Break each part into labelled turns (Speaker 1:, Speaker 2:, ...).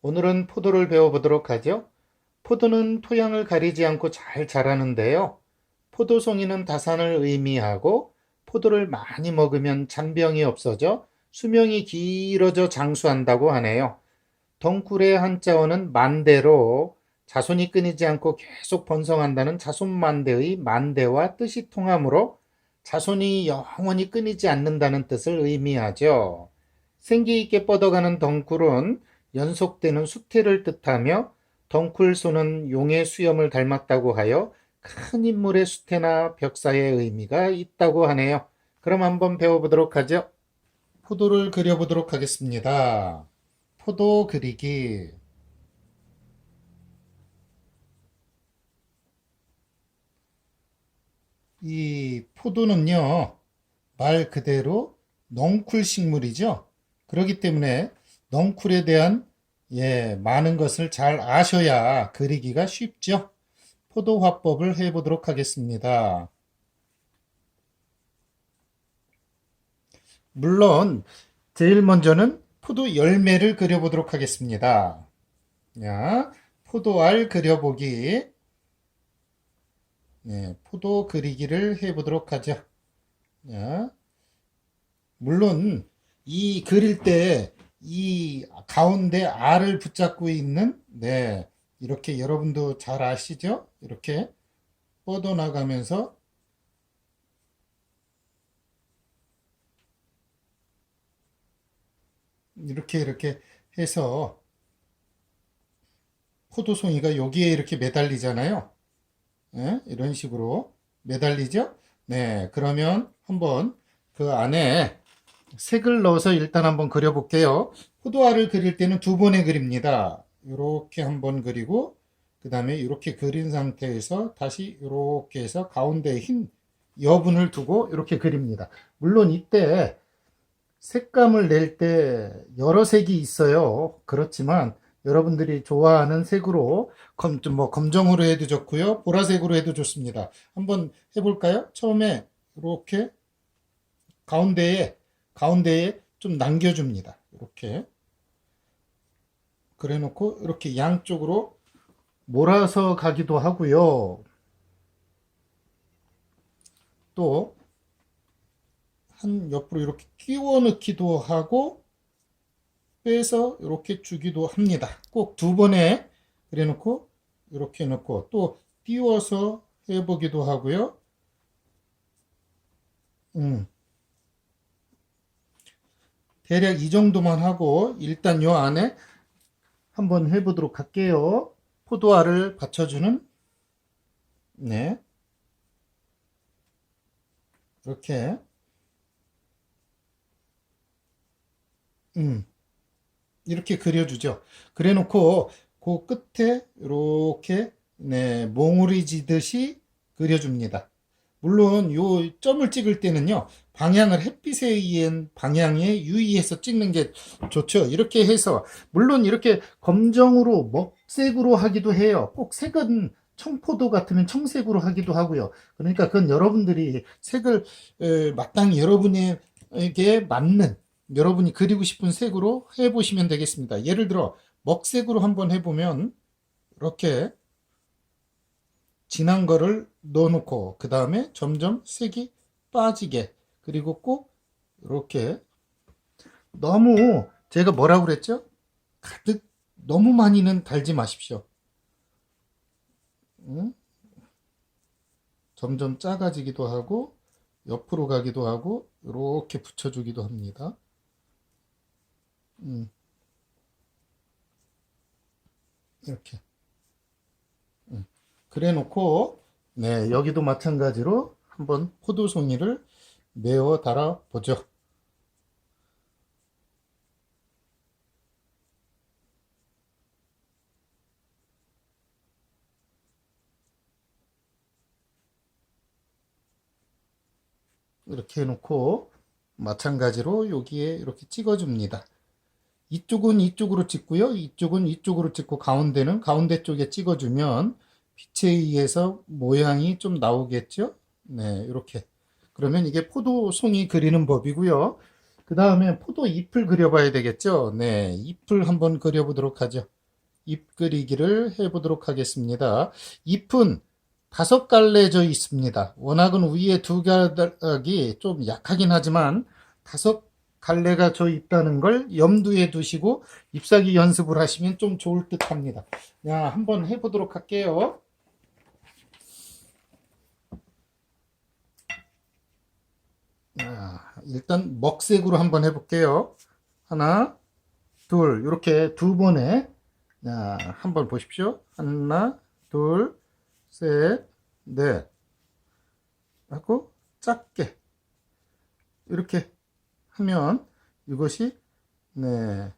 Speaker 1: 오늘은 포도를 배워보도록 하죠. 포도는 토양을 가리지 않고 잘 자라는데요. 포도송이는 다산을 의미하고 포도를 많이 먹으면 잔병이 없어져 수명이 길어져 장수한다고 하네요. 덩굴의 한자어는 만대로 자손이 끊이지 않고 계속 번성한다는 자손만대의 만대와 뜻이 통하므로 자손이 영원히 끊이지 않는다는 뜻을 의미하죠. 생기 있게 뻗어가는 덩굴은 연속되는 수태를 뜻하며 덩굴소는 용의 수염을 닮았다고 하여 큰 인물의 수태나 벽사의 의미가 있다고 하네요. 그럼 한번 배워보도록 하죠. 포도를 그려보도록 하겠습니다. 포도 그리기. 이 포도는요, 말 그대로 넝쿨 식물이죠. 그렇기 때문에 넝쿨에 대한 많은 것을 잘 아셔야 그리기가 쉽죠. 포도 화법을 해보도록 하겠습니다. 물론 제일 먼저는 포도 열매를 그려보도록 하겠습니다. 자, 포도알 그려보기. 포도 그리기를 해보도록 하죠. 자, 물론 이 그릴 때 이 가운데 알을 붙잡고 있는 이렇게 여러분도 잘 아시죠? 이렇게 뻗어나가면서 이렇게 해서 포도송이가 여기에 이렇게 매달리잖아요. 이런 식으로 매달리죠? 네, 그러면 한번 그 안에 색을 넣어서 일단 한번 그려볼게요. 포도알을 그릴 때는 두 번에 그립니다. 이렇게 한번 그리고 그 다음에 이렇게 그린 상태에서 다시 이렇게 해서 가운데에 흰 여분을 두고 이렇게 그립니다. 물론 이때 색감을 낼 때 여러 색이 있어요. 그렇지만 여러분들이 좋아하는 색으로 뭐 검정으로 해도 좋고요. 보라색으로 해도 좋습니다. 한번 해볼까요? 처음에 이렇게 가운데에 좀 남겨줍니다. 이렇게 그래 놓고 이렇게 양쪽으로 몰아서 가기도 하고요. 또 한 옆으로 이렇게 끼워 넣기도 하고 빼서 이렇게 주기도 합니다. 꼭 두 번에 그래 놓고 이렇게 넣고 또 띄워서 해보기도 하고요. 대략 이 정도만 하고 일단 요 안에 한번 해보도록 할게요. 포도알을 받쳐주는 이렇게 이렇게 그려주죠. 그래 놓고 그 끝에 이렇게 몽우리 지듯이 그려줍니다. 물론 요 점을 찍을 때는요, 방향을 햇빛에 의한 방향에 유의해서 찍는 게 좋죠. 이렇게 해서 물론 이렇게 검정으로 먹색으로 하기도 해요. 꼭 색은 청포도 같으면 청색으로 하기도 하고요. 그러니까 그건 여러분들이 색을 마땅히 여러분에게 맞는 여러분이 그리고 싶은 색으로 해보시면 되겠습니다. 예를 들어 먹색으로 한번 해보면 이렇게 진한 거를 넣어놓고 그 다음에 점점 색이 빠지게 그리고 꼭 이렇게 너무 제가 뭐라고 그랬죠? 가득 너무 많이는 달지 마십시오. 응? 점점 작아지기도 하고 옆으로 가기도 하고 이렇게 붙여주기도 합니다. 이렇게 그래 놓고 여기도 마찬가지로 한번 포도송이를 메어 달아 보죠. 이렇게 해놓고 마찬가지로 여기에 이렇게 찍어줍니다. 이쪽은 이쪽으로 찍고요. 이쪽은 이쪽으로 찍고 가운데는 가운데 쪽에 찍어주면 빛에 의해서 모양이 좀 나오겠죠. 이렇게. 그러면 이게 포도송이 그리는 법이고요. 그 다음에 포도 잎을 그려봐야 되겠죠? 네, 잎을 한번 그려보도록 하죠. 잎 그리기를 해보도록 하겠습니다. 잎은 5갈래져 있습니다. 워낙은 위에 2가닥이 좀 약하긴 하지만 5갈래가 져 있다는 걸 염두에 두시고 잎사귀 연습을 하시면 좀 좋을 듯 합니다. 자, 한번 해보도록 할게요. 일단 먹색으로 한번 해볼게요. 하나, 둘, 이렇게 2번에 자, 한번 보십시오. 하나, 둘, 셋, 넷 하고 작게 이렇게 하면 이것이 네,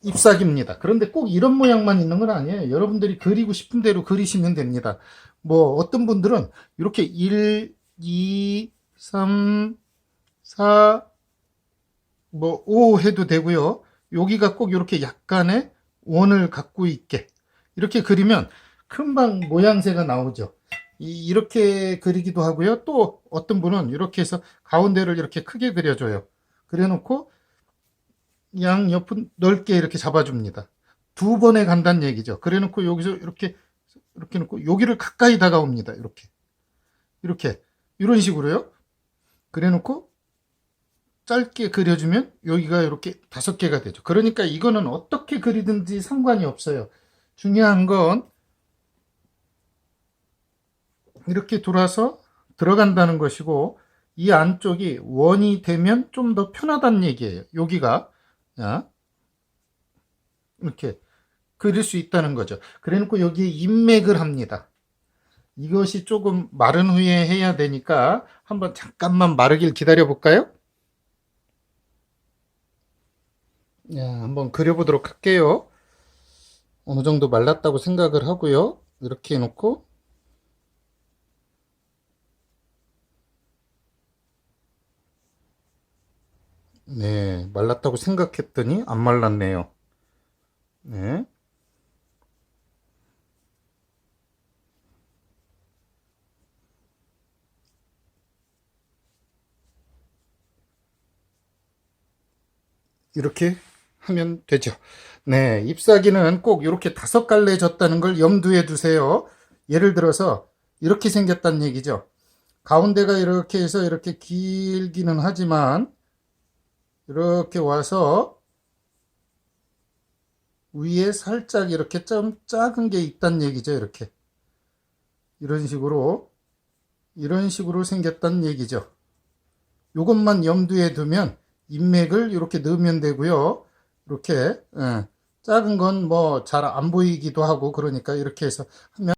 Speaker 1: 잎사귀입니다. 그런데 꼭 이런 모양만 있는 건 아니에요. 여러분들이 그리고 싶은 대로 그리시면 됩니다. 뭐 어떤 분들은 이렇게 1, 2, 3, 4, 뭐 5 해도 되고요. 여기가 꼭 이렇게 약간의 원을 갖고 있게 이렇게 그리면 금방 모양새가 나오죠. 이렇게 그리기도 하고요. 또 어떤 분은 이렇게 해서 가운데를 이렇게 크게 그려줘요. 그래 놓고 양 옆은 넓게 이렇게 잡아줍니다. 2번에 간다는 얘기죠. 그래 놓고 여기서 이렇게 놓고 여기를 가까이 다가옵니다. 이렇게 이런 식으로요. 그래 놓고 짧게 그려주면 여기가 이렇게 5개가 되죠. 그러니까 이거는 어떻게 그리든지 상관이 없어요. 중요한 건 이렇게 돌아서 들어간다는 것이고 이 안쪽이 원이 되면 좀 더 편하다는 얘기예요. 여기가 이렇게 그릴 수 있다는 거죠. 그래 놓고 여기에 인맥을 합니다. 이것이 조금 마른 후에 해야 되니까 한번 잠깐만 마르길 기다려 볼까요? 한번 그려보도록 할게요. 어느 정도 말랐다고 생각을 하고요. 이렇게 해놓고 네, 말랐다고 생각했더니 안 말랐네요. 네. 이렇게 하면 되죠. 네, 잎사귀는 꼭 이렇게 5갈래 졌다는 걸 염두에 두세요. 예를 들어서 이렇게 생겼다는 얘기죠. 가운데가 이렇게 해서 이렇게 길기는 하지만 이렇게 와서 위에 살짝 이렇게 좀 작은 게 있다는 얘기죠. 이런 식으로 생겼다는 얘기죠. 이것만 염두에 두면 인맥을 이렇게 넣으면 되고요. 이렇게 작은 건 뭐 잘 안 보이기도 하고 그러니까 이렇게 해서 하면